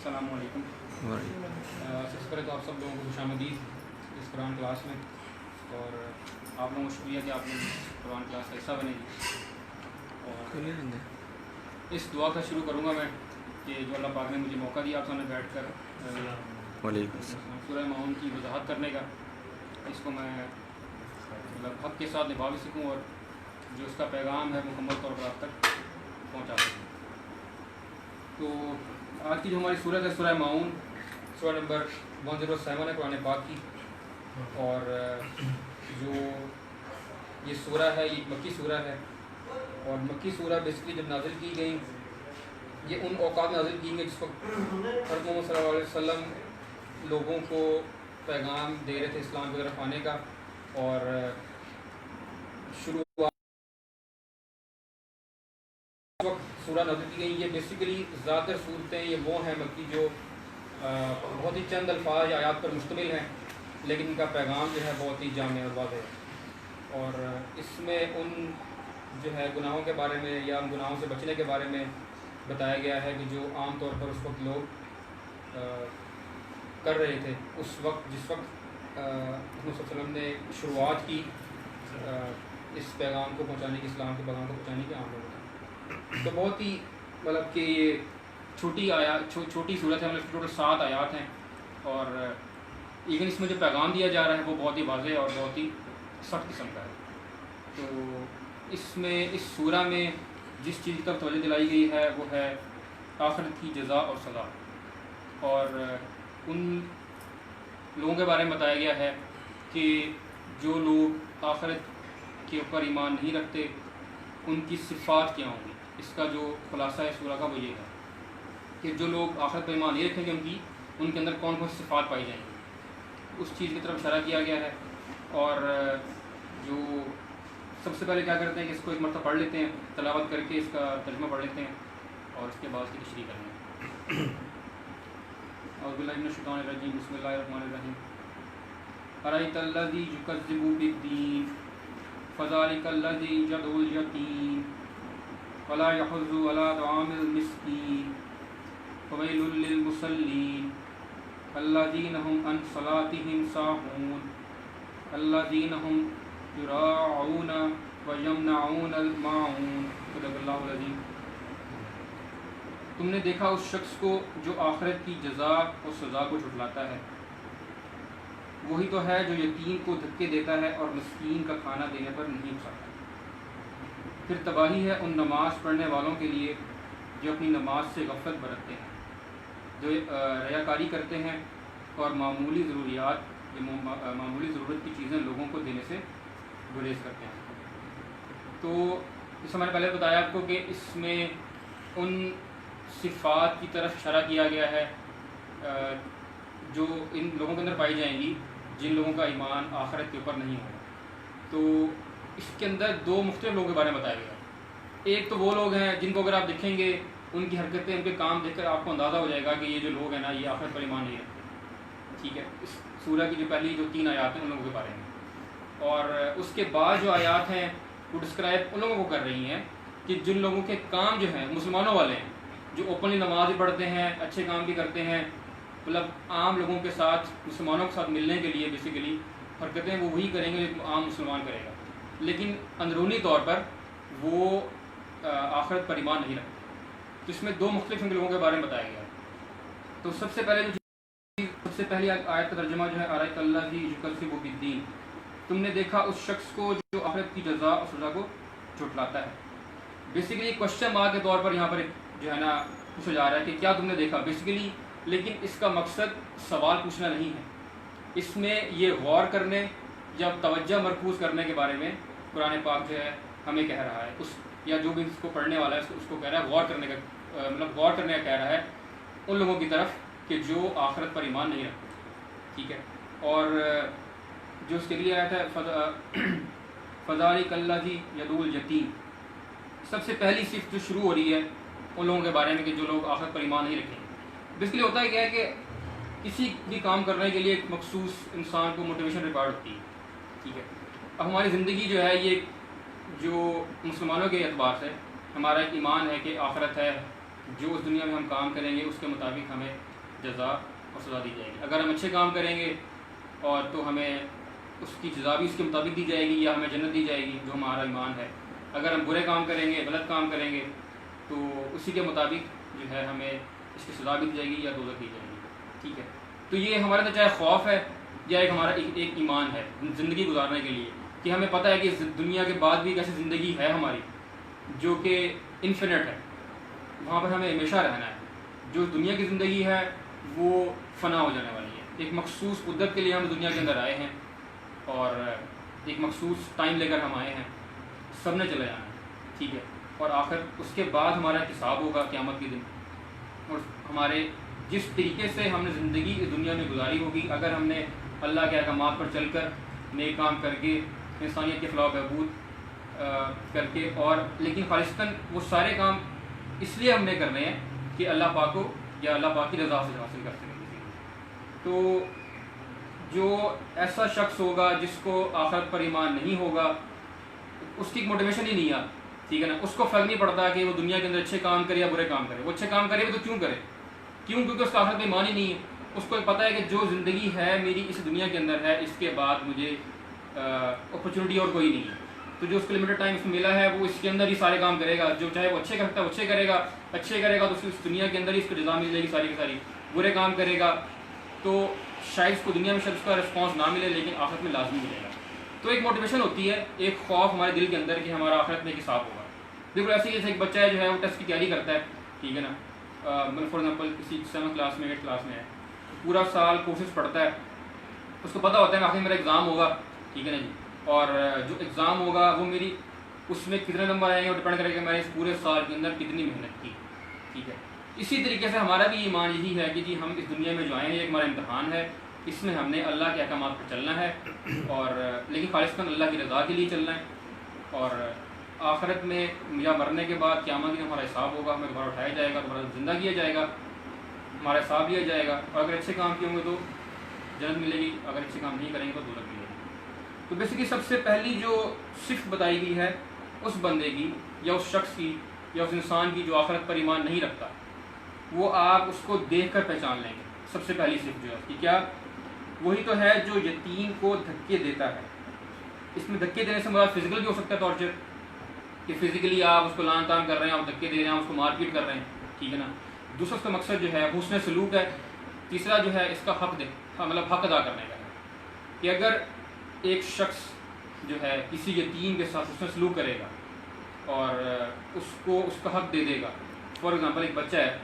السلام علیکم. سب سے پہلے تو آپ سب لوگوں کو خوش آمدید اس قرآن کلاس میں, اور آپ لوگوں کو شکریہ کہ آپ نے قرآن کلاس کا حصہ بنے گی. اور اس دعا کا شروع کروں گا میں کہ جو اللہ پاک نے مجھے موقع دیا آپ سامنے بیٹھ کر سورہ ماؤن کی وضاحت کرنے کا, اس کو میں مطلب حق کے ساتھ نبھا بھی سکوں اور جو اس کا پیغام ہے مکمل طور پر آپ تک پہنچا سکوں. تو آج کی جو ہماری سورت ہے سورہ ماؤن, سورہ نمبر 107 ہے قرآن پاک کی. اور جو یہ سورہ ہے یہ مکی سورہ ہے, اور مکی سورہ بیسکلی جب نازل کی گئی یہ ان اوقات میں نازل کی گئی جس وقت حضرت محمد صلی اللہ علیہ وسلم لوگوں کو پیغام دے رہے تھے اسلام کی طرف آنے کا. اور شروعات وقت سورہ نازل کی گئی. یہ بیسیکلی زیادہ تر صورتیں یہ وہ ہیں مکی جو بہت ہی چند الفاظ یا آیات پر مشتمل ہیں, لیکن ان کا پیغام جو ہے بہت ہی جامع اور واضح ہے. اور اس میں ان جو ہے گناہوں کے بارے میں یا ان گناہوں سے بچنے کے بارے میں بتایا گیا ہے کہ جو عام طور پر اس وقت لوگ کر رہے تھے اس وقت جس وقت محمد صلی اللہ علیہ وسلم نے شروعات کی اس پیغام کو پہنچانے کی, اسلام کے پیغام کو پہنچانے کی عام لوگوں کو. تو بہت ہی مطلب کہ یہ چھوٹی صورت ہے, مطلب ٹوٹل 7 آیات ہیں. اور ایون اس میں جو پیغام دیا جا رہا ہے وہ بہت ہی واضح اور بہت ہی سخت قسم کا ہے. تو اس میں اس سورہ میں جس چیز کی طرف توجہ دلائی گئی ہے وہ ہے آخرت کی جزا اور سزا. اور ان لوگوں کے بارے میں بتایا گیا ہے کہ جو لوگ آخرت کے اوپر ایمان نہیں رکھتے ان کی صفات کیا ہوں گی. اس کا جو خلاصہ ہے سورہ کا وہ یہ ہے کہ جو لوگ آخرت پر ایمان نہیں رکھیں گے ان کے اندر کون کون سی صفات پائی جائیں گی, اس چیز کی طرف اشارہ کیا گیا ہے. اور جو سب سے پہلے کیا کرتے ہیں کہ اس کو ایک مرتبہ پڑھ لیتے ہیں, تلاوت کر کے اس کا ترجمہ پڑھ لیتے ہیں اور اس کے بعد اس کی تشریح کریں گے. اعوذ باللہ من الشیطان الرجیم, بسم اللہ الرحمن الرحیم. ارأیت الذی یکذب بالدین فذلک الذی یدعو الیتیم ولا یحض علی طعام المسکین فویل للمصلین الذین هم عن صلاتهم ساہون الذین هم یراعون ویمنعون الماعون. صدق اللہ العظیم. تم نے دیکھا اس شخص کو جو آخرت کی جزا اور سزا کو جھٹلاتا ہے, وہی تو ہے جو یتیم کو دھکے دیتا ہے اور مسکین کا کھانا دینے پر نہیں اکساتا. پھر تباہی ہے ان نماز پڑھنے والوں کے لیے جو اپنی نماز سے غفلت برتتے ہیں, جو ریاکاری کرتے ہیں اور معمولی ضرورت کی چیزیں لوگوں کو دینے سے گریز کرتے ہیں. تو جیسے میں نے پہلے بتایا آپ کو کہ اس میں ان صفات کی طرف اشارہ کیا گیا ہے جو ان لوگوں کے اندر پائی جائیں گی جن لوگوں کا ایمان آخرت کے اوپر نہیں ہوگا. تو اس کے اندر 2 مختلف لوگوں کے بارے میں بتایا گیا. ایک تو وہ لوگ ہیں جن کو اگر آپ دیکھیں گے ان کی حرکتیں ان کے کام دیکھ کر آپ کو اندازہ ہو جائے گا کہ یہ جو لوگ ہیں نا یہ آخرت پر ایمان نہیں رکھتے. ٹھیک ہے, اس سورہ کی جو پہلی جو 3 آیات ہیں ان لوگوں کے بارے میں. اور اس کے بعد جو آیات ہیں وہ ڈسکرائب ان لوگوں کو کر رہی ہیں کہ جن لوگوں کے کام جو ہیں مسلمانوں والے ہیں, جو اوپنلی نماز بھی پڑھتے ہیں, اچھے کام بھی کرتے ہیں, مطلب عام لوگوں کے ساتھ مسلمانوں کے ساتھ ملنے کے لیے بیسیکلی حرکتیں وہ وہی کریں گے جو عام مسلمان کرے گا, لیکن اندرونی طور پر وہ آخرت پر ایمان نہیں رکھتے. تو اس میں 2 مختلف لوگوں کے بارے میں بتایا گیا. تو سب سے پہلی آیت کا ترجمہ جو ہے ارأیت الذی یکذب بالدین, تم نے دیکھا اس شخص کو جو آخرت کی جزا اور سزا کو جھٹلاتا ہے. بیسیکلی کوشچن مارک کے طور پر یہاں پر جو ہے نا پوچھا جا رہا ہے کہ کیا تم نے دیکھا بیسیکلی, لیکن اس کا مقصد سوال پوچھنا نہیں ہے. اس میں یہ غور کرنے یا توجہ مرکوز کرنے کے بارے میں قرآن پاک جو ہے ہمیں کہہ رہا ہے, اس یا جو بھی اس کو پڑھنے والا ہے اس کو کہہ رہا ہے غور کرنے کا, مطلب غور کرنے کا کہہ رہا ہے ان لوگوں کی طرف کہ جو آخرت پر ایمان نہیں رکھتے. ٹھیک ہے, اور جو اس کے لیے آیا تھا فذلک الذی یدعو الیتیم, سب سے پہلی صفت جو شروع ہو رہی ہے ان لوگوں کے بارے میں کہ جو لوگ آخرت پر ایمان نہیں رکھیں. بیسیکلی ہوتا ہے کیا ہے کہ کسی بھی کام کرنے کے لیے ایک مخصوص انسان کو موٹیویشن ریکوائرڈ ہوتی ہے. ٹھیک ہے, اب ہماری زندگی جو ہے یہ جو مسلمانوں کے اعتبار سے ہمارا ایک ایمان ہے کہ آخرت ہے, جو اس دنیا میں ہم کام کریں گے اس کے مطابق ہمیں جزا اور سزا دی جائے گی. اگر ہم اچھے کام کریں گے اور تو ہمیں اس کی جزا بھی اس کے مطابق دی جائے گی یا ہمیں جنت دی جائے گی جو ہمارا ایمان ہے. اگر ہم برے کام کریں گے، غلط کام کریں گے، تو اسی کے مطابق جو ہے ہمیں اس کی سزا بھی دی جائے گی یا دوزخ دی جائے گی. ٹھیک ہے، تو یہ ہمارے اندر چاہے خوف ہے یا ایک ہمارا ایک ایمان ہے زندگی گزارنے کے لیے، کہ ہمیں پتہ ہے کہ دنیا کے بعد بھی ایک ایسی زندگی ہے ہماری جو کہ انفینٹ ہے، وہاں پر ہمیں ہمیشہ رہنا ہے. جو دنیا کی زندگی ہے وہ فنا ہو جانے والی ہے. ایک مخصوص مدت کے لیے ہم دنیا کے اندر آئے ہیں اور ایک مخصوص ٹائم لے کر ہم آئے ہیں، سب نے چلے جانا ہے. ٹھیک ہے، اور آخر اس کے بعد ہمارا حساب ہوگا قیامت کے دن، اور ہمارے جس طریقے سے ہم نے زندگی اس دنیا میں گزاری ہوگی، اگر ہم نے اللہ کے احکامات پر چل کر نیک کام کر کے انسانیت کے فلاح و بہبود کر کے، اور لیکن خالصتاً وہ سارے کام اس لیے ہم نے کرنے ہیں کہ اللہ پاک کو یا اللہ پاک کی رضا سے حاصل کر سکیں. تو جو ایسا شخص ہوگا جس کو آخرت پر ایمان نہیں ہوگا، اس کی موٹیویشن ہی نہیں ہے. ٹھیک ہے نا، اس کو فرق نہیں پڑتا کہ وہ دنیا کے اندر اچھے کام کرے یا برے کام کرے. وہ اچھے کام کرے تو کیوں کرے؟ کیونکہ اس کا آخرت میں ایمان ہی نہیں ہے. اس کو پتہ ہے کہ جو زندگی ہے میری اس دنیا کے اندر ہے، اس کے بعد مجھے اپرچونیٹی اور کوئی نہیں ہے. تو جو اس کو لمیٹڈ ٹائم اس میں ملا ہے وہ اس کے اندر ہی سارے کام کرے گا. جو چاہے وہ اچھے کرتا ہے وہ اچھے کرے گا، اچھے کرے گا تو اس دنیا کے اندر ہی اس کو جزا مل جائے گی ساری کی ساری. برے کام کرے گا تو شاید اس کو دنیا میں شاید اس کا رسپانس نہ ملے، لیکن آخرت میں لازمی ملے گا. تو ایک موٹیویشن ہوتی ہے، ایک خوف ہمارے دل کے اندر کہ ہمارا آخرت میں ایک حساب ہوگا. بالکل ایسے ہی جیسے ایک بچہ ہے جو ہے وہ ٹیسٹ کی تیاری کرتا ہے. ٹھیک ہے نا، فار ایگزامپل کسی 7th کلاس میں 8th کلاس میں ہے، پورا سال کورسز پڑھتا ہے، اس کو پتہ ہوتا ہے کہ آخر میرا ایگزام ہوگا. ٹھیک ہے نا جی، اور جو ایگزام ہوگا وہ میری اس میں کتنے نمبر آئیں گے اور ڈپینڈ کرے گا میں نے اس پورے سال کے اندر کتنی محنت کی. ٹھیک ہے، اسی طریقے سے ہمارا بھی ایمان یہی ہے کہ جی ہم اس دنیا میں جو آئے ہیں ایک ہمارا امتحان ہے، اس میں ہم نے اللہ کے احکامات پر چلنا ہے، اور لیکن خالصتاً اللہ کی رضا کے لیے چلنا ہے. اور آخرت میں یا مرنے کے بعد قیامت میں ہمارا حساب ہوگا، ہمیں دوبارہ اٹھایا جائے گا، دوبارہ زندہ کیا جائے گا، ہمارا حساب لیا جائے گا. اور اگر اچھے کام کیے ہوں گے تو جنت ملے گی، اگر اچھے کام نہیں کریں گے تو دوزخ ملے گی. تو بیسیکلی سب سے پہلی جو صفت بتائی گئی ہے اس بندے کی یا اس شخص کی یا اس انسان کی جو آخرت پر ایمان نہیں رکھتا، وہ آپ اس کو دیکھ کر پہچان لیں گے. سب سے پہلی صفت جو ہے کہ کیا؟ وہی تو ہے جو یتیم کو دھکے دیتا ہے. اس میں دھکے دینے سے مراد فزیکل بھی ہو سکتا ہے ٹارچر، کہ فزیکلی آپ اس کو لان تان کر رہے ہیں، آپ دھکے دے رہے ہیں، اس کو مار پیٹ کر رہے ہیں. ٹھیک ہے نا. دوسرا اس کا مقصد جو ہے حسن سلوک ہے. تیسرا جو ہے اس کا مطلب حق ادا کرنے کا ہے، کہ اگر ایک شخص جو ہے کسی یتیم کے ساتھ حسن سلوک کرے گا اور اس کو اس کا حق دے دے گا. فار ایگزامپل ایک بچہ ہے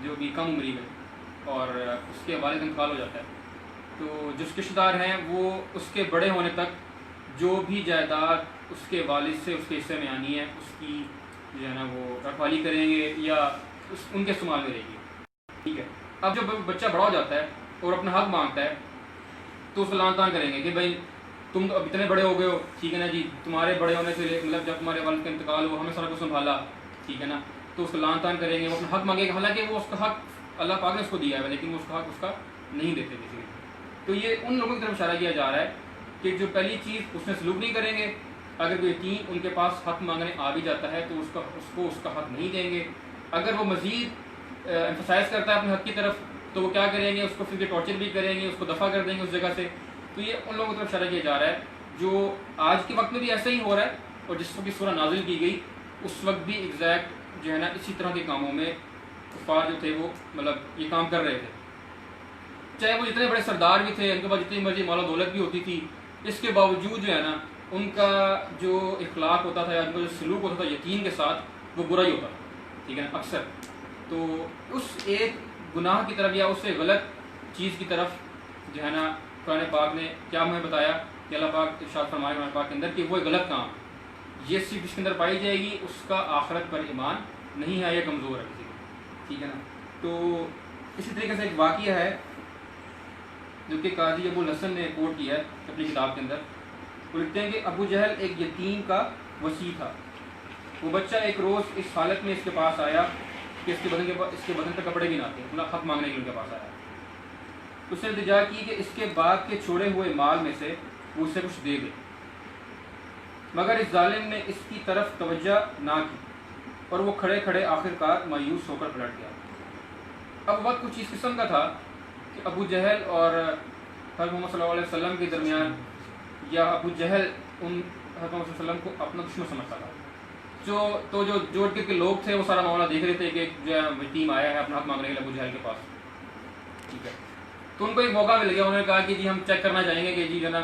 جو بھی کم عمری میں اور اس کے والد انتقال ہو جاتا ہے، تو جو اس کے رشتہ دار ہیں وہ اس کے بڑے ہونے تک جو بھی جائیداد اس کے والد سے اس کے حصے میں آنی ہے اس کی جو ہے نا وہ رکھوالی کریں گے یا ان کے استعمال میں رہے گی. ٹھیک ہے، اب جب بچہ بڑا ہو جاتا ہے اور اپنا حق مانگتا ہے تو اس کو لان تان کریں گے کہ بھائی تم تو اب اتنے بڑے ہو گئے ہو. ٹھیک ہے نا جی، تمہارے بڑے ہونے سے مطلب جب تمہارے والد کا انتقال ہوا ہمیں سارا کچھ سنبھالا. ٹھیک ہے نا، تو اس کو لان تان کریں گے، وہ اپنا حق مانگے گا، حالانکہ وہ اس کا حق اللہ پاک نے اس کو دیا ہے لیکن وہ اس کا حق اس کا نہیں دیتے کسی. تو یہ ان لوگوں کی طرف اشارہ کیا جا رہا ہے کہ جو پہلی چیز اس نے سلوک نہیں کریں گے. اگر کوئی یتیم ان کے پاس حق مانگنے آ بھی جاتا ہے تو اس کو اس کا حق نہیں دیں گے. اگر وہ مزید ایمفسائز کرتا ہے اپنے حق کی طرف تو وہ کیا کریں گے؟ اس کو پھر ٹارچر بھی کریں گے، اس کو دفع کر دیں گے اس جگہ سے. تو یہ ان لوگوں کی طرف اشارہ کیا جا رہا ہے جو آج کے وقت میں بھی ایسا ہی ہو رہا ہے، اور جس وقت سورہ نازل کی گئی اس وقت بھی ایگزیکٹ جو ہے نا اسی طرح کے کاموں میں کفار جو تھے وہ مطلب یہ کام کر رہے تھے. چاہے وہ جتنے بڑے سردار بھی تھے، ان کے پاس جتنی مرضی مال و دولت بھی ہوتی تھی، اس کے باوجود جو ہے نا ان کا جو اخلاق ہوتا تھا یا ان کا جو سلوک ہوتا تھا یتیم کے ساتھ وہ برا ہی ہوتا تھا. ٹھیک ہے نا، اکثر. تو اس ایک گناہ کی طرف یا اس سے غلط چیز کی طرف جو ہے نا قرآن پاک نے کیا ہمیں بتایا کہ اللہ پاک ارشاد فرمائے قرآن پاک کے اندر کہ وہ غلط کام یہ صرف اس کے اندر پائی جائے گی اس کا آخرت پر ایمان نہیں ہے یا کمزور ہے کسی کا. ٹھیک ہے نا. تو اسی طریقے سے ایک واقعہ ہے جو کہ قاضی ابو الحسن نے کوٹ کیا ہے اپنی کتاب کے اندر. وہ لکھتے ہیں کہ ابو جہل ایک یتیم کا وصی تھا. وہ بچہ ایک روز اس حالت میں اس کے پاس آیا کہ اس کے بدن پہ کپڑے بھی نہ تھے، مطلب حق مانگنے کے لیے ان کے پاس آیا. اس نے التجا کی کہ اس کے باپ کے چھوڑے ہوئے مال میں سے وہ اسے کچھ دے دے، مگر اس ظالم نے اس کی طرف توجہ نہ کی اور وہ کھڑے کھڑے آخر کار مایوس ہو کر پلٹ گیا. اب وقت کچھ اس قسم کا تھا کہ ابو جہل اور حضرت محمد صلی اللہ علیہ وسلم کے درمیان، یا ابو جہل ان حضرت محمد صلی اللہ علیہ وسلم کو اپنا دشمن سمجھتا تھا. جو جوڑ کے لوگ تھے وہ سارا معاملہ دیکھ رہے تھے کہ جو ہے ٹیم آیا ہے اپنا حق مانگنے کے لیے ابو جہل کے پاس. ٹھیک ہے، تو ان کو ایک موقع مل گیا. انہوں نے کہا کہ جی ہم چیک کرنا چاہیں گے کہ جی جو ہے نا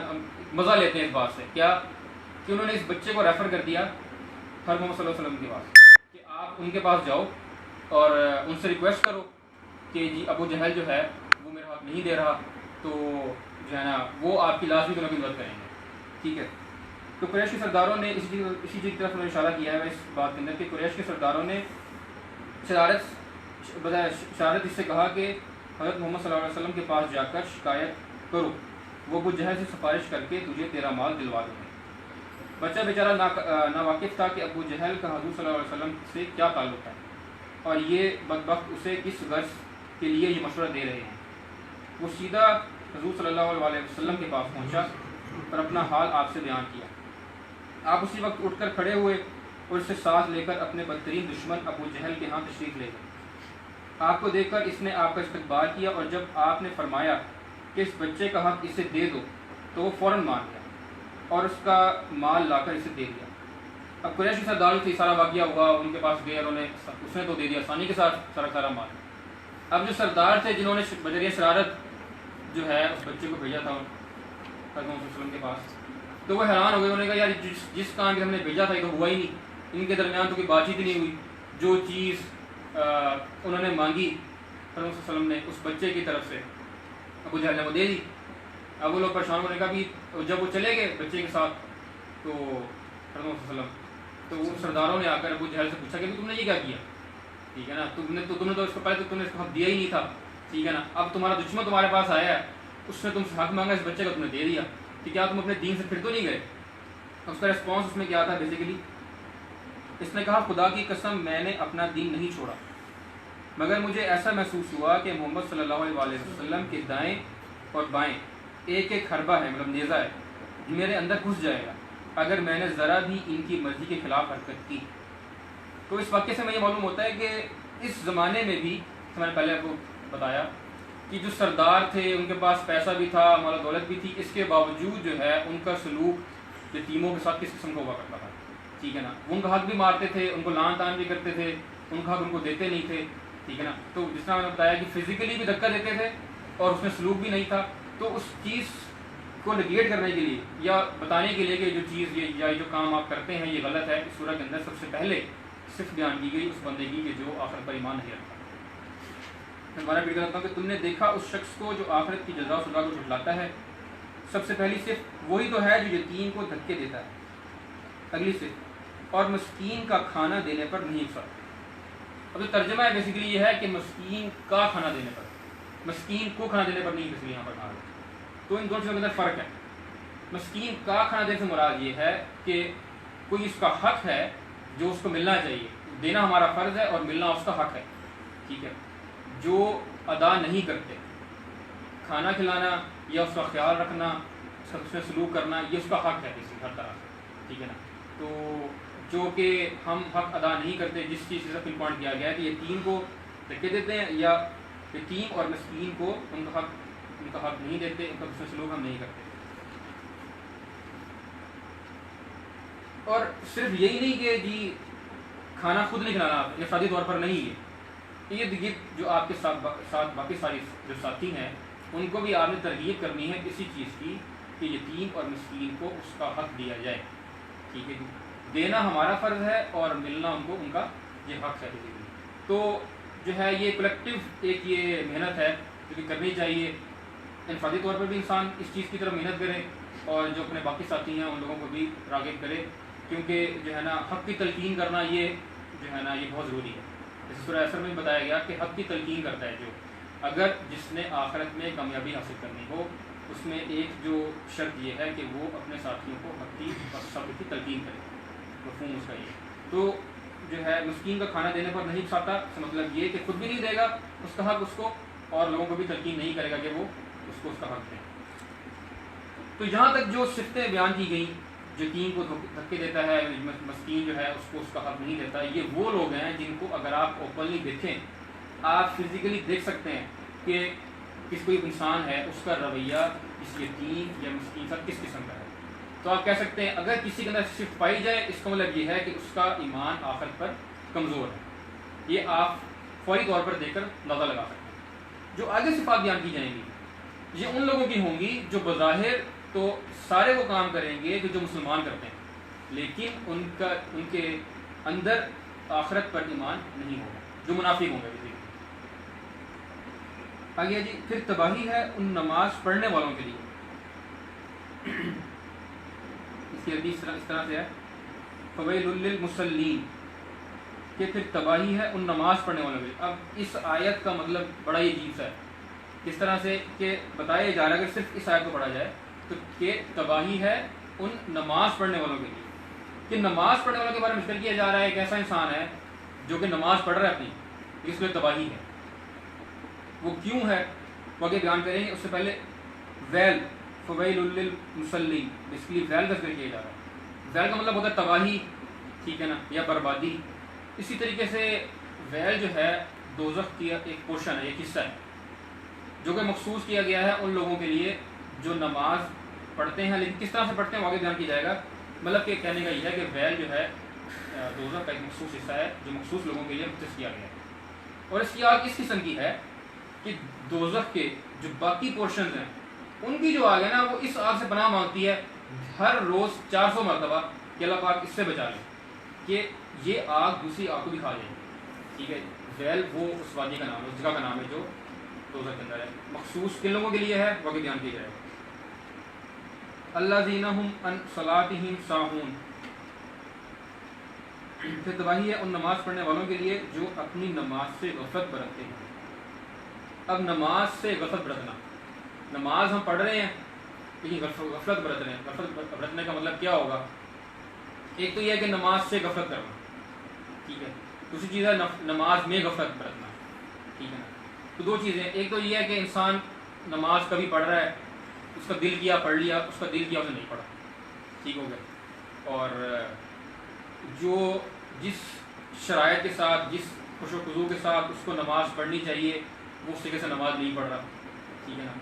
مزہ لیتے ہیں اس بات سے. کیا کہ انہوں نے اس بچے کو ریفر کر دیا حضرت محمد صلی اللہ علیہ وسلم کے پاس کہ آپ ان کے پاس جاؤ اور ان سے ریکویسٹ کرو کہ جی ابو جہل جو ہے وہ میرا حق نہیں دے رہا، تو جو ہے نا وہ آپ کی لازمی طور پر مدد کریں گے. ٹھیک ہے، تو قریش کے سرداروں نے اسی چیز کی طرف اشارہ کیا ہے اس بات کے اندر کہ قریش کے سرداروں نے شرارت اس سے کہا کہ حضرت محمد صلی اللہ علیہ وسلم کے پاس جا کر شکایت کرو، وہ ابو جہل سے سفارش کر کے تجھے تیرا مال دلوا دیں گے. بچہ بیچارہ ناواقف تھا کہ ابو جہل کا حضور صلی اللہ علیہ وسلم سے کیا تعلق ہے اور یہ بدبخت اسے کس غرض کے لیے یہ مشورہ دے رہے ہیں. وہ سیدھا حضور صلی اللہ علیہ وسلم کے پاس پہنچا اور اپنا حال آپ سے بیان کیا. آپ اسی وقت اٹھ کر کھڑے ہوئے اور اسے ساتھ لے کر اپنے بدترین دشمن ابو جہل کے ہاں تشریف لے گئے. آپ کو دیکھ کر اس نے آپ کا استقبال کیا اور جب آپ نے فرمایا کہ اس بچے کا حق اسے دے دو تو وہ فوراً مان گیا اور اس کا مال لا کر اسے دے دیا. اب قریش کے سردار تھی، سارا واقعہ ہوا، ان کے پاس گئے اور اس نے تو دے دیا آسانی کے ساتھ سارا مال. اب جو سردار تھے جنہوں نے بذریعہ شرارت جو ہے اس بچے کو بھیجا تھا حضرت محمد صلی اللہ علیہ وسلم کے پاس، تو وہ حیران ہو گئے. انہوں نے کہا یار جس کام کے ہم نے بھیجا تھا یہ تو ہوا ہی نہیں، ان کے درمیان تو کوئی بات چیت ہی نہیں ہوئی. جو چیز انہوں نے مانگی حضرت محمد صلی اللہ علیہ وسلم نے اس بچے کی طرف سے ابو جہل نے وہ دے دی. اب وہ لوگ پریشان ہونے کا بھی جب وہ چلے گئے بچے کے ساتھ تو حضرت محمد صلی اللہ علیہ وسلم تو ان سرداروں نے آ کر ابو جہل سے پوچھا کہ تم نے یہ کیا کیا. ٹھیک ہے نا، تم نے تو اس کو پہلے تو تم نے اس کو حق دیا ہی نہیں تھا. ٹھیک ہے نا، اب تمہارا دشمن تمہارے پاس آیا ہے، اس نے تم سے حق مانگا، اس بچے کا تم نے دے دیا، کہ کیا تم اپنے دین سے پھر تو نہیں گئے. اس کا رسپانس اس میں کیا تھا بیسیکلی، اس نے کہا خدا کی قسم میں نے اپنا دین نہیں چھوڑا، مگر مجھے ایسا محسوس ہوا کہ محمد صلی اللہ علیہ وسلم کے دائیں اور بائیں ایک حربہ ہے، مطلب نیزہ ہے، میرے اندر گھس جائے گا اگر میں نے ذرا بھی ان کی مرضی کے خلاف حرکت کی. تو اس واقعے سے میں یہ معلوم ہوتا ہے کہ اس زمانے میں بھی میں نے پہلے آپ کو بتایا کہ جو سردار تھے ان کے پاس پیسہ بھی تھا، مال و دولت بھی تھی، اس کے باوجود جو ہے ان کا سلوک یتیموں کے ساتھ کس قسم کا ہوا کرتا تھا. ٹھیک ہے نا، ان کا حق بھی مارتے تھے، ان کو لان تان بھی کرتے تھے، ان کا حق ان کو دیتے نہیں تھے. ٹھیک ہے نا، تو جس طرح میں نے بتایا کہ فزیکلی بھی دھکا دیتے تھے اور اس میں سلوک بھی نہیں تھا. تو اس چیز کو نگیٹ کرنے کے لیے یا بتانے کے لیے کہ جو چیز یا جو کام آپ کرتے ہیں یہ غلط ہے، اس سورہ کے اندر سب سے پہلے صرف بیان کی گئی اس بندے کی کہ جو آخرت پر ایمان نہیں رکھتا. میں دوبارہ ریپیٹ کرتا ہوں کہ تم نے دیکھا اس شخص کو جو آخرت کی جزا و سزا کو جھٹلاتا ہے. سب سے پہلی صرف وہی تو ہے جو یتیم کو دھکے دیتا ہے، اگلی صرف اور مسکین کا کھانا دینے پر نہیں اکساتا. اب جو ترجمہ ہے بیسیکلی یہ ہے کہ مسکین کا کھانا دینے پر، مسکین کو کھانا دینے پر نہیں، اس لیے یہاں پر کہا ہے. تو ان دونوں چیزوں کے اندر فرق ہے. مسکین کا کھانا دینے سے مراد یہ ہے کہ کوئی اس کا حق ہے جو اس کو ملنا چاہیے، دینا ہمارا فرض ہے اور ملنا اس کا حق ہے. ٹھیک ہے، جو ادا نہیں کرتے، کھانا کھلانا یا اس کا خیال رکھنا، اس میں سلوک کرنا، یہ اس کا حق ہے کسی ہر طرح سے. ٹھیک ہے نا، تو جو کہ ہم حق ادا نہیں کرتے، جس چیز سے پن پوائنٹ کیا گیا ہے کہ یتیم کو دھکے دیتے ہیں یا یتیم اور مسکین کو ان کا حق نہیں دیتے، ان کا اس میں سلوک ہم نہیں کرتے. اور صرف یہی نہیں کہ جی کھانا خود نہیں کھلانا آپ افرادی طور پر نہیں ہے، یہ جو آپ کے ساتھ باقی ساری جو ساتھی ہیں ان کو بھی آپ نے ترغیب کرنی ہے اسی چیز کی کہ یتیم اور مسکین کو اس کا حق دیا جائے. ٹھیک ہے، دینا ہمارا فرض ہے اور ملنا ان کو ان کا یہ حق ہے. تو جو ہے یہ کلیکٹیو ایک یہ محنت ہے جو کہ کرنی چاہیے. انفرادی طور پر بھی انسان اس چیز کی طرف محنت کرے اور جو اپنے باقی ساتھی ہیں ان لوگوں کو بھی راغب کرے، کیونکہ جو ہے نا حق کی تلقین کرنا یہ جو ہے نا یہ بہت ضروری ہے. جیسے سورہ اثر میں بتایا گیا کہ حق کی تلقین کرتا ہے جو، اگر جس نے آخرت میں کامیابی حاصل کرنی ہو اس میں ایک جو شرط یہ ہے کہ وہ اپنے ساتھیوں کو حق کی اور صبر کی تلقین کرے. مفہوم اس کا یہ. تو جو ہے مسکین کا کھانا دینے پر نہیں اکساتا، اس کا مطلب یہ کہ خود بھی نہیں دے گا اس کا حق اس کو، اور لوگوں کو بھی تلقین نہیں کرے گا کہ وہ اس کو اس کا حق دیں. تو یہاں تک جو صفتیں بیان کی گئیں، یتیم کو دھکے دیتا ہے، مسکین جو ہے اس کو اس کا حق نہیں دیتا، یہ وہ لوگ ہیں جن کو اگر آپ اوپنلی دیکھیں آپ فزیکلی دیکھ سکتے ہیں کہ کوئی انسان ہے اس کا رویہ اس یتیم یا مسکین کا کس قسم کا ہے، تو آپ کہہ سکتے ہیں اگر کسی کے اندر صرف پائی جائے اس کا مطلب یہ ہے کہ اس کا ایمان آخرت پر کمزور ہے. یہ آپ فوری طور پر دیکھ کر اندازہ لگا سکتے ہیں. جو آگے صفات بیان کی جائیں گی یہ ان لوگوں کی ہوں گی جو بظاہر تو سارے وہ کام کریں گے جو مسلمان کرتے ہیں، لیکن ان کے اندر آخرت پر ایمان نہیں ہوگا، جو منافق ہوں گے. آگے جی پھر تباہی ہے ان نماز پڑھنے والوں کے لیے. اس کی حدیث اس طرح سے ہے فویل للمصلین، کہ پھر تباہی ہے ان نماز پڑھنے والوں کے لیے. اب اس آیت کا مطلب بڑا ہی عجیب سا ہے، کس طرح سے کہ بتایا جا رہا ہے کہ صرف اس آیت کو پڑھا جائے تو کہ تباہی ہے ان نماز پڑھنے والوں کے لیے. کہ نماز پڑھنے والوں کے بارے میں ذکر کیا جا رہا ہے ایک ایسا انسان ہے جو کہ نماز پڑھ رہا ہے اپنی، اس میں تباہی ہے. وہ کیوں ہے وہ آگے بیان کریں گے. اس سے پہلے ویل فویل للمصلین، بیسکلی ویل کا ذکر کیا جا رہا ہے. ویل کا مطلب ہوتا ہے تباہی، ٹھیک ہے نا، یا بربادی. اسی طریقے سے ویل جو ہے دوزخ کی ایک پورشن ہے، ایک حصہ ہے جو کہ مخصوص کیا گیا ہے ان لوگوں کے لیے جو نماز پڑھتے ہیں، لیکن کس طرح سے پڑھتے ہیں وہ آگے بیان کیا جائے گا. مطلب کہ کہنے کا یہ ہے کہ ویل جو ہے دوزخ کا ایک مخصوص حصہ ہے جو مخصوص لوگوں کے لیے مختص کیا گیا ہے. اور اس کی آگ اس قسم کی ہے کہ دوزخ کے جو باقی پورشنز ہیں ان کی جو آگ ہے نا وہ اس آگ سے پناہ مانگتی ہے ہر روز 400 مرتبہ کہ اللہ پاک اس سے بچا لے کہ یہ آگ دوسری آگ کو بھی کھا جائے گی. ٹھیک ہے، ویل وہ اس وادی کا نام ہے، اس جگہ کا نام ہے جو دوزخ کے اندر ہے. مخصوص کن لوگوں کے لیے ہے وہ بیان کیا جائے گا. الذین ھم عن صلاتہم ساہون، پھر تباہی ہے ان نماز پڑھنے والوں کے لیے جو اپنی نماز سے غفلت برتتے ہیں. اب نماز سے غفلت برتنا، نماز ہم پڑھ رہے ہیں لیکن غفلت برت رہے ہیں. غفلت برتنے کا مطلب کیا ہوگا؟ ایک تو یہ ہے کہ نماز سے غفلت کرنا، ٹھیک ہے. دوسری چیز ہے نماز میں غفلت برتنا، ٹھیک ہے نا. تو دو چیزیں، ایک تو یہ ہے کہ انسان نماز کبھی پڑھ رہا ہے، اس کا دل کیا پڑھ لیا، اس کا دل کیا اسے نہیں پڑھا، ٹھیک ہو گیا. اور جو جس شرائط کے ساتھ، جس خوش و خضوع کے ساتھ اس کو نماز پڑھنی چاہیے وہ اس طریقے سے نماز نہیں پڑھ رہا، ٹھیک ہے نا.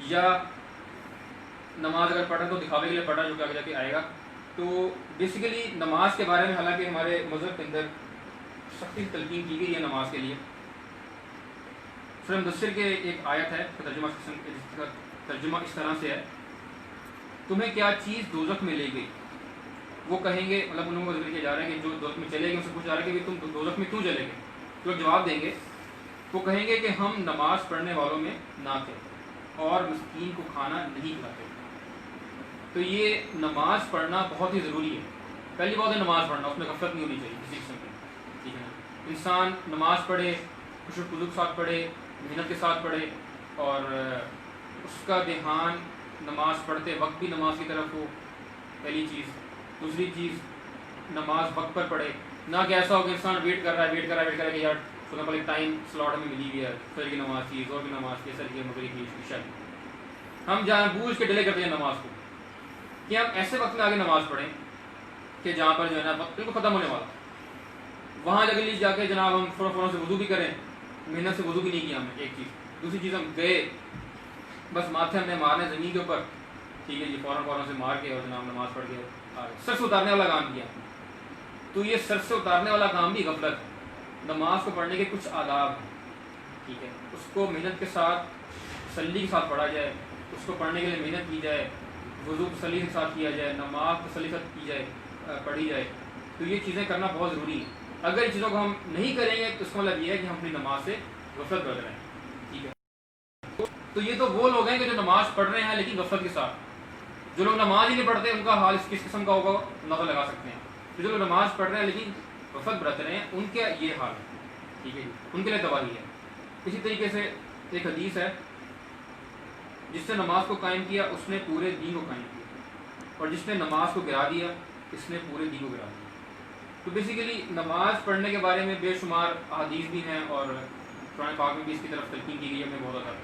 یا نماز اگر پڑھ رہا تو دکھاوے کے لیے پڑھ رہا، جو کہ آگے جا کے آئے گا. تو بیسیکلی نماز کے بارے میں حالانکہ ہمارے مذہب کے اندر سختی سے تلقین کی گئی ہے نماز کے لیے. سورہ مدثر کے ایک آیت ہے، ترجمہ اس طرح سے ہے تمہیں کیا چیز دوزخ میں لے گئی. وہ کہیں گے، مطلب ان لوگوں کو ذکر کیا جا رہا ہے کہ جو دوزخ میں چلے گئے ان سے پوچھا جا رہا ہے کہ تم دوزخ میں کیوں چلے گئے. تو لوگ جواب دیں گے، وہ کہیں گے کہ ہم نماز پڑھنے والوں میں نہ تھے اور مسکین کو کھانا نہیں کھاتے. تو یہ نماز پڑھنا بہت ہی ضروری ہے. پہلی بات ہے نماز پڑھنا، اس میں غفلت نہیں ہونی چاہیے کسی قسم کی، ٹھیک ہے نا. انسان نماز پڑھے، خوش و خضوع کے ساتھ پڑھے، محنت کے ساتھ پڑھے، اور اس کا دھیان نماز پڑھتے وقت بھی نماز کی طرف ہو، پہلی چیز. دوسری چیز نماز وقت پر پڑھے، نہ کہ ایسا ہو کہ انسان ویٹ کر رہا ہے کہ یار سونے پر ایک ٹائم سلاٹ ہمیں ملی ہوئی ہے، فجر کی نماز کی، زہر کی نماز کی، عصر کی، مغرب کی، عشاء کی. ہم جان بوجھ کے ڈیلے کرتے ہیں نماز کو کہ ہم ایسے وقت میں آگے نماز پڑھیں کہ جہاں پر جو ہے نا وقت بالکل ختم ہونے والا، وہاں جگہ جا کے جناب ہم فوراً سے وضو بھی کریں، محنت سے وضو بھی نہیں کیا ہم نے، ایک چیز. دوسری چیز ہم گئے بس ماتھے ہم نے مارنے زمین کے اوپر، ٹھیک ہے جی، فوراً سے مار کے اور جناب نماز پڑھ کے سر سے اتارنے والا کام کیا. تو یہ سر سے اتارنے والا کام بھی غفلت ہے. نماز کو پڑھنے کے کچھ آداب ہیں، ٹھیک ہے. اس کو محنت کے ساتھ تسلی کے ساتھ پڑھا جائے، اس کو پڑھنے کے لیے محنت کی جائے، وضو تسلی کے ساتھ کیا جائے، نماز تسلی کے ساتھ کی جائے، پڑھی جائے. تو یہ چیزیں کرنا بہت ضروری ہے. اگر ان چیزوں کو ہم نہیں کریں گے تو اس کا مطلب یہ ہے کہ ہم اپنی نماز سے غفلت کر رہے ہیں، ٹھیک ہے. تو یہ تو وہ لوگ ہیں کہ جو نماز پڑھ رہے ہیں لیکن غفلت کے ساتھ. جو لوگ نماز ہی نہیں پڑھتے ان کا حال کس قسم کا ہوگا اندازہ لگا سکتے ہیں. تو جو لوگ نماز پڑھ رہے ہیں لیکن غفلت برت رہے ہیں ان کا یہ حال ہے، ٹھیک ہے جی، ان کے لیے تباہی ہے. اسی طریقے سے ایک حدیث ہے، جس نے نماز کو قائم کیا اس نے پورے دین کو قائم کیا، اور جس نے نماز کو گرا دیا اس نے پورے دین کو گرا دیا. تو بیسیکلی نماز پڑھنے کے بارے میں بے شمار احادیث بھی ہیں اور قرآن پاک میں بھی اس کی طرف تلقین کی گئی ہے ہمیں بہت زیادہ.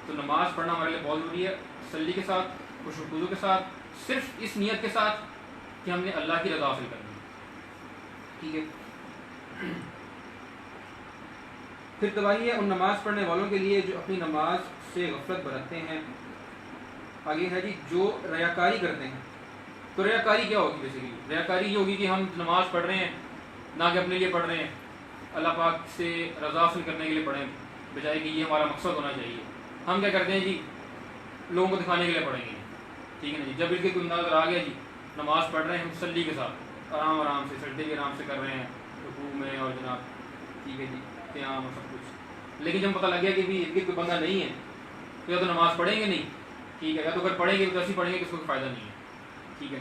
تو نماز پڑھنا ہمارے لیے بہت ضروری ہے، تسلی کے ساتھ، خوش و خضوع کے ساتھ، صرف اس نیت کے ساتھ کہ ہم نے اللہ کی رضا حاصل کرنی ہے، ٹھیک ہے. پھر تباہی ہے ان نماز پڑھنے والوں کے لیے جو اپنی نماز سے غفلت برتتے ہیں. آگے ہے جی جو ریاکاری کرتے ہیں. تو ریاکاری کیا ہوگی؟ بیسیکلی ریاکاری یہ ہوگی کہ ہم نماز پڑھ رہے ہیں نہ کہ اپنے لیے پڑھ رہے ہیں، اللہ پاک سے رضا حاصل کرنے کے لیے پڑھیں بجائے کہ یہ ہمارا مقصد ہونا چاہیے. ہم کیا کرتے ہیں جی؟ لوگوں کو دکھانے کے لیے پڑھیں گے. ٹھیک ہے نا جی. جب بالکل کوئی نظر آ گیا جی نماز پڑھ رہے ہیں ہم تسلی کے ساتھ آرام آرام سے سجدے بھی آرام سے کر رہے ہیں رکوع میں اور جناب ٹھیک ہے جی قیام اور سب کچھ، لیکن جب پتہ لگ گیا کہ بھی ارد کوئی بندہ نہیں ہے تو یا تو نماز پڑھیں گے نہیں، ٹھیک ہے، یا تو اگر پڑھیں گے تو ایسی پڑھیں گے کہ اس کو کوئی فائدہ نہیں ہے. ٹھیک ہے.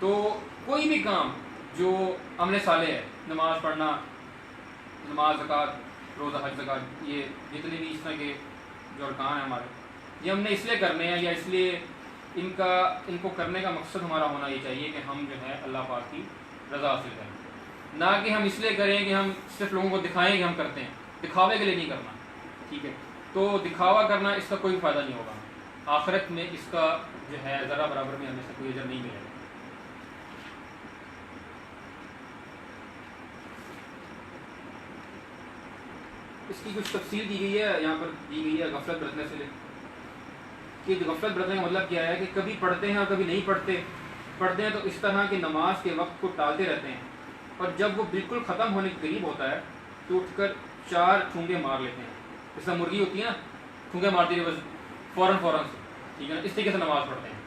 تو کوئی بھی کام جو عمل صالح ہے، نماز پڑھنا، نماز، زکوٰۃ، روزہ، حج، زکوٰۃ، یہ جتنے بھی اس طرح کے جو ارکان ہیں ہمارے، یہ ہم نے اس لیے کرنے ہیں یا اس لیے ان کو کرنے کا مقصد ہمارا ہونا یہ چاہیے کہ ہم جو ہے اللہ پاک کی رضا حاصل کریں، نہ کہ ہم اس لیے کریں کہ ہم صرف لوگوں کو دکھائیں کہ ہم کرتے ہیں. دکھاوے کے لیے نہیں کرنا. ٹھیک ہے. تو دکھاوا کرنا اس کا کوئی فائدہ نہیں ہوگا، آخرت میں اس کا جو ہے ذرا برابر میں ہمیں سے کوئی اجر نہیں ملے گا. اس کی کچھ تفصیل دی گئی ہے یہاں پر دی گئی ہے غفلت برتنے سے لے کہ غفلت برتنے کا مطلب کیا ہے کہ کبھی پڑھتے ہیں اور کبھی نہیں پڑھتے. پڑھتے ہیں تو اس طرح کہ نماز کے وقت کو ٹالتے رہتے ہیں، اور جب وہ بالکل ختم ہونے کے قریب ہوتا ہے تو اٹھ کر 4 ٹھونگے مار لیتے ہیں. جس طرح مرغی ہوتی ہے نا، ٹھونگے مارتی ہے بس فوراً سے. ٹھیک ہے نا. اس طریقے سے نماز پڑھتے ہیں.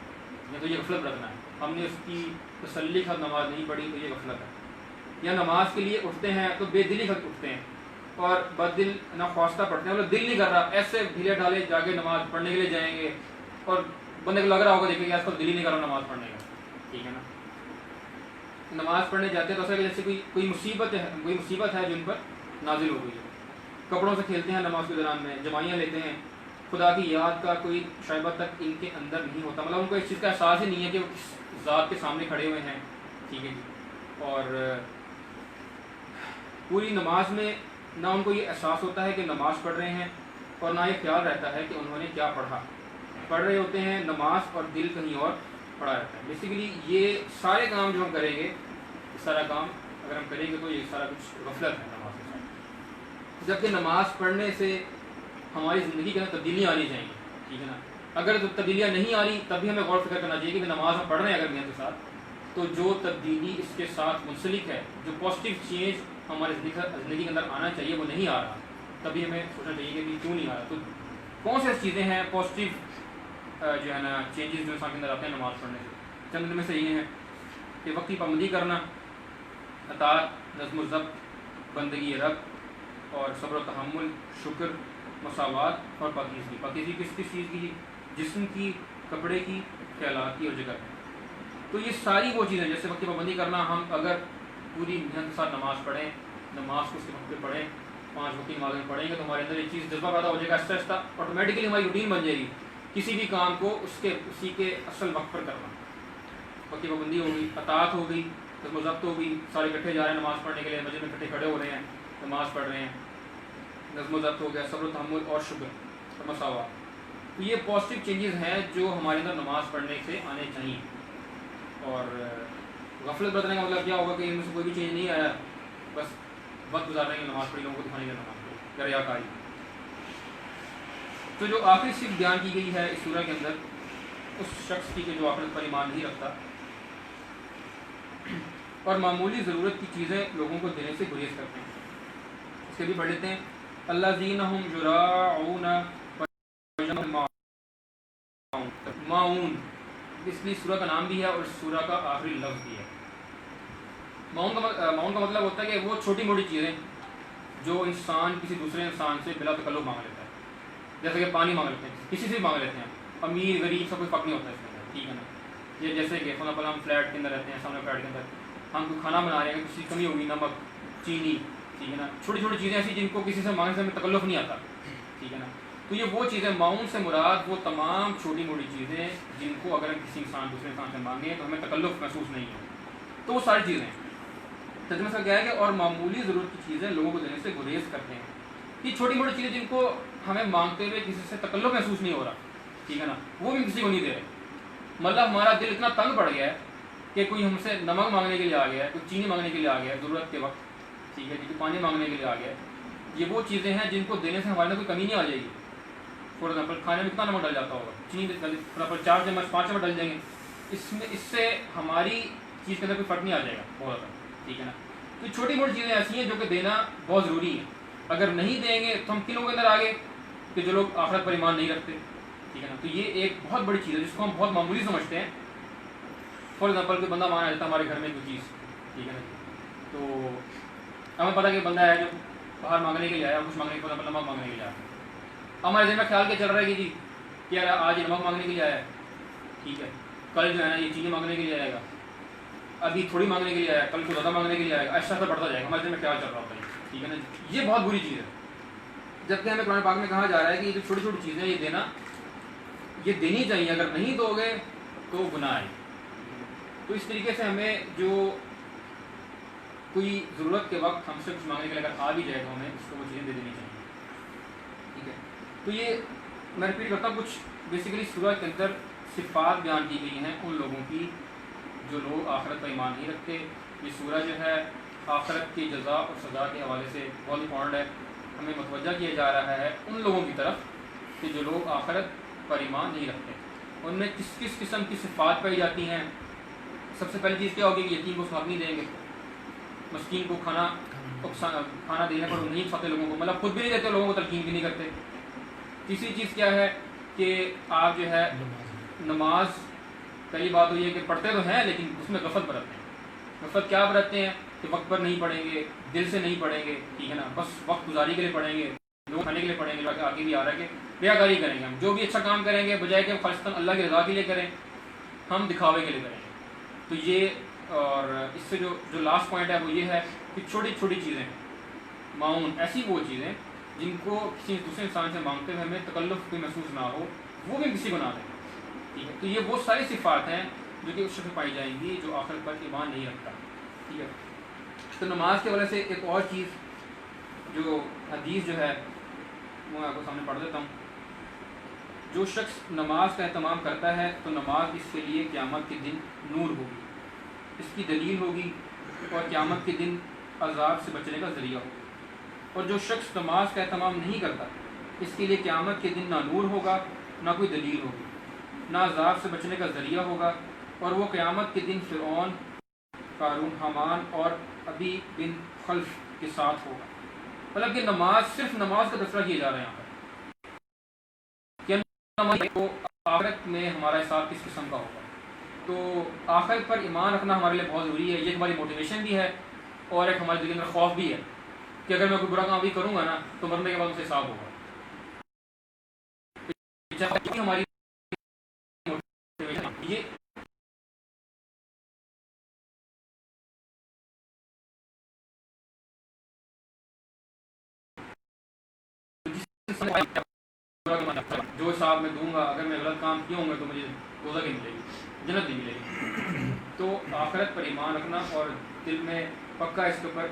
یا تو یہ غفلت برتنا ہے. ہم نے اس کی تسلی کے ساتھ نماز نہیں پڑھی تو یہ غفلت ہے. یا نماز کے لیے اٹھتے ہیں تو بے دلی خط اٹھتے ہیں اور بد دل نہ خواستہ پڑھتے ہیں، مطلب دل نہیں کر رہا، ایسے ڈھیلے ڈھالے جا کے نماز پڑھنے کے لیے جائیں گے اور بندے کو لگ رہا ہوگا دیکھیں گے اس کو دل ہی نہیں کر رہا نماز پڑھنے کا. ٹھیک ہے نا. نماز پڑھنے جاتے ہیں تو ایسا کہ جیسے کوئی مصیبت ہے جن پر نازل ہو گئی ہے. کپڑوں سے کھیلتے ہیں نماز کے دوران میں، جمائیاں لیتے ہیں، خدا کی یاد کا کوئی شائبہ تک ان کے اندر نہیں ہوتا، مطلب ان کو اس چیز کا احساس ہی نہیں ہے کہ وہ کس ذات کے سامنے کھڑے ہوئے ہیں. ٹھیک ہے جی. اور پوری نماز میں نہ ان کو یہ احساس ہوتا ہے کہ نماز پڑھ رہے ہیں اور نہ یہ خیال رہتا ہے کہ انہوں نے کیا پڑھا. پڑھ رہے ہوتے ہیں نماز اور دل کہیں اور پڑھا رہتا ہے. بیسیکلی یہ سارے کام جو ہم کریں گے، سارا کام اگر ہم کریں گے تو یہ سارا کچھ غفلت ہے نماز کے ساتھ. جبکہ نماز پڑھنے سے ہماری زندگی کے اندر تبدیلیاں آنی چاہیے. ٹھیک ہے نا. اگر تبدیلیاں نہیں آ رہی تب بھی ہمیں غور فکر کرنا چاہیے کہ نماز ہم پڑھ رہے ہیں اگر نیت کے ساتھ تو جو تبدیلی اس کے ساتھ منسلک ہے، جو پازیٹیو چینج ہمارے زندگی کے اندر آنا چاہیے وہ نہیں آ رہا. تبھی ہمیں سوچنا چاہیے کہ کیوں نہیں آ رہا. تو کون سی چیزیں ہیں پازیٹیو جو ہے نا چینجز جو انسان کے اندر آتے ہیں نماز پڑھنے سے؟ چند میں سے یہ ہیں کہ وقت کی پابندی کرنا، اطاعت، نظم و ضبط، بندگی رب اور صبر و تحمل، شکر، مساوات اور پاکیزگی. پاکیزگی کس چیز کی؟ جسم کی، کپڑے کی، خیالات کی اور جگہ کی. تو یہ ساری وہ چیزیں جیسے وقت کی پابندی کرنا، ہم اگر پوری محنت کے ساتھ نماز پڑھیں، نماز کو اس کے وقت پہ پڑھیں، 5 وقت کی نماز میں پڑھیں گے تو ہمارے اندر یہ چیز جذبہ پیدا ہو جائے گا. آہستہ آہستہ آٹومیٹکلی ہماری روٹین بن جائے گی کسی بھی کام کو اسی کے اصل وقت پر کرنا. وقت کی پابندی ہو گئی، اطاعت ہو گئی، نظم و ضبط ہو گئی، سارے اکٹھے جا رہے ہیں نماز پڑھنے کے لیے، مسجد میں اکٹھے کھڑے ہو رہے ہیں، نماز پڑھ رہے ہیں. نظم و ضبط ہو گیا، صبر و تحمل اور شکر اور مساوات. تو یہ پازیٹیو چینجز ہیں جو ہمارے اندر نماز پڑھنے سے آنے چاہیے. اور غفلت برتنے کا مطلب کیا ہوگا کہ ان میں سے کوئی بھی چینج نہیں آیا، بس وقت گزار رہے ہیں نماز پڑھی، لوگوں کو دکھانے کے نماز پڑھی، یا ریاکاری. تو جو آخری صرف بیان کی گئی ہے اس سورہ کے اندر اس شخص کی کہ جو آخرت پر ایمان نہیں رکھتا اور معمولی ضرورت کی چیزیں لوگوں کو دینے سے گریز کرتے ہیں. اس کے بھی پڑھ لیتے ہیں. الذین هم یراعون معون، اس لیے سورہ کا نام بھی ہے اور اس سورہ کا آخری لفظ بھی ہے. معون کا مطلب ہوتا ہے کہ وہ چھوٹی موٹی چیزیں جو انسان کسی دوسرے انسان سے بلا تکلف مانگ لیتا ہے. جیسے کہ پانی مانگ لیتے ہیں، کسی سے بھی مانگ لیتے ہیں، امیر غریب سب کوئی فرق نہیں ہوتا ہے اس کے اندر. ٹھیک ہے نا. یہ جیسے کہ فلاں ہم فلیٹ کے اندر رہتے ہیں، سامنے فلیٹ کے اندر ہم کوئی کھانا بنا رہے ہیں، کسی کمی ہوگی، نمک، چینی، ٹھیک ہے نا، چھوٹی چھوٹی چیزیں ایسی جن کو کسی سے مانگنے سے ہمیں تکلف نہیں آتا. ٹھیک ہے نا. تو یہ وہ چیزیں، معون سے مراد وہ تمام چھوٹی موٹی چیزیں جن کو اگر ہم کسی دوسرے انسان سے مانگیں تو ہمیں تکلف محسوس نہیں ہے. تو وہ ساری چیزیں ترجمہ سے کیا ہے کہ اور معمولی ضرورت کی چیزیں لوگوں کو دینے سے گریز کرتے ہیں. یہ چھوٹی موٹی چیزیں جن کو ہمیں مانگتے ہوئے کسی سے تکلف محسوس نہیں ہو رہا، ٹھیک ہے نا، وہ بھی کسی کو نہیں دے رہے. مطلب ہمارا دل اتنا تنگ پڑ گیا ہے کہ کوئی ہم سے نمک مانگنے کے لیے آ گیا ہے، کوئی چینی مانگنے کے لیے آ گیا ہے ضرورت کے وقت، ٹھیک ہے جی، پانی مانگنے کے لیے آ گیا ہے، یہ وہ چیزیں ہیں جن کو دینے سے ہمارے اندر کوئی کمی نہیں آ جائے گی. فار ایگزامپل کھانے میں کتنا نمک ڈل جاتا ہوگا, چینی فار ایگزامپل 4 چمچ 5 چمچ ڈل جائیں گے, اس سے ہماری چیز کے اندر کوئی فرق نہیں آ جائے گا بہت زیادہ, ٹھیک ہے نا. تو چھوٹی موٹی چیزیں ایسی ہیں جو کہ دینا بہت ضروری ہے. اگر نہیں دیں گے تو ہم کن لوگوں کے اندر آگے کہ جو لوگ آخرت پر ایمان نہیں رکھتے, ٹھیک ہے نا. تو یہ ایک بہت بڑی چیز ہے جس کو ہم بہت معمولی سمجھتے ہیں. فار ایگزامپل کوئی بندہ مانا جاتا ہے ہمارے گھر میں کوئی چیز, ٹھیک ہے نا, تو ہمیں پتہ کہ بندہ ہے جو باہر مانگنے کے لیے آیا, کچھ مانگنے کے لیے, نمک مانگنے کے لیے آیا. ہمارے ذہن میں خیال کیا چل رہا ہے کہ جی یار آج یہ نمک مانگنے کے لیے آیا ہے, ٹھیک ہے, کل جو ہے نا یہ چینی مانگنے کے لیے آئے گا, ابھی تھوڑی مانگنے کے لیے آیا, کل کو زیادہ مانگنے کے لیے آئے گا, ایسا بڑھتا جائے گا. ہمارے ذہن میں خیال چل رہا ہوتا ہے, ٹھیک ہے نا. یہ بہت بری چیز ہے. جبکہ ہمیں قرآن پاک میں کہا جا رہا ہے کہ یہ جو چھوٹی چھوٹی چیزیں یہ دینا, یہ دینی چاہیے. اگر نہیں دو گے تو گناہ ہے. تو اس طریقے سے ہمیں جو کوئی ضرورت کے وقت ہم سے کچھ مانگنے کے لیے اگر آ بھی جائے تو ہمیں اس کو وہ چیزیں دے دینی چاہیے, ٹھیک ہے. تو یہ میں ریپیٹ کرتا ہوں, کچھ بیسیکلی سورہ کے اندر صفات بیان کی گئی ہیں ان لوگوں کی جو لوگ آخرت پر ایمان نہیں رکھتے. یہ سورہ جو ہے آخرت کی جزا اور سزا کے حوالے سے بہت امپورٹنٹ ہے. ہمیں متوجہ کیا جا رہا ہے ان لوگوں کی طرف کہ جو لوگ آخرت پر ایمان نہیں رکھتے. ان میں کس کس قسم کی صفات پائی جاتی ہیں. سب سے پہلی چیز کیا ہوگی کہ یتیم کو ساتھ نہیں دیں گے, مسکین کو کھانا دینے پر نہیں کھاتے لوگوں کو, مطلب خود بھی نہیں دیتے, لوگوں کو تلقین بھی نہیں کرتے. تیسری چیز کیا ہے کہ آپ جو ہے نماز, پہلی بات تو یہ کہ پڑھتے تو ہیں لیکن اس میں غفلت برتتے ہیں. غفلت کیا برتتے ہیں کہ وقت پر نہیں پڑھیں گے, دل سے نہیں پڑھیں گے, ٹھیک ہے نا, بس وقت گزاری کے لیے پڑھیں گے, لوگ کھانے کے لیے پڑھیں گے. آگے بھی آ رہا ہے کہ ریاکاری کریں گے. ہم جو بھی اچھا کام کریں گے بجائے کہ خالصتاً اللہ کی رضا کے لیے کریں, ہم دکھاوے کے لیے کریں گے. تو یہ, اور اس سے جو لاسٹ پوائنٹ ہے وہ یہ ہے کہ چھوٹی چھوٹی چیزیں معاون, ایسی وہ چیزیں جن کو کسی دوسرے انسان سے مانگتے ہوئے ہمیں تکلف کوئی محسوس نہ ہو, وہ بھی کسی کو نہ دیں, ٹھیک ہے. تو یہ وہ ساری صفات ہیں جو کہ اس شخص میں پائی جائیں گی جو آخرت پر ایمان نہیں رکھتا, ٹھیک ہے. تو نماز کے وجہ سے ایک اور چیز جو حدیث جو ہے وہ میں آپ کو سامنے پڑھ دیتا ہوں. جو شخص نماز کا اہتمام کرتا ہے تو نماز اس کے لیے قیامت کے دن نور ہوگی, اس کی دلیل ہوگی, اور قیامت کے دن عذاب سے بچنے کا ذریعہ ہوگا. اور جو شخص نماز کا اہتمام نہیں کرتا اس کے لیے قیامت کے دن نہ نور ہوگا, نہ کوئی دلیل ہوگی, نہ عذاب سے بچنے کا ذریعہ ہوگا, اور وہ قیامت کے دن فرعون, قارون, حامان اور ابی بن خلف کے ساتھ ہوگا. مطلب کہ نماز, صرف نماز کا تذکرہ کیا جا رہا ہے یہاں پر کہ نماز کو آخرت میں ہمارا حساب کس قسم کا ہوگا. تو آخرت پر ایمان رکھنا ہمارے لیے بہت ضروری ہے. یہ ہماری موٹیویشن بھی ہے اور ایک ہمارے دل کے اندر خوف بھی ہے کہ اگر میں کوئی برا کام بھی کروں گا نا تو مرنے کے بعد اسے حساب ہوگا. ہماری یہ جو حساب میں دوں گا, اگر میں غلط کام کیا ہوں گا تو مجھے دوزخ نہیں ملے گی, جنت نہیں ملے گی. تو آخرت پر ایمان رکھنا اور دل میں پکا اس کے اوپر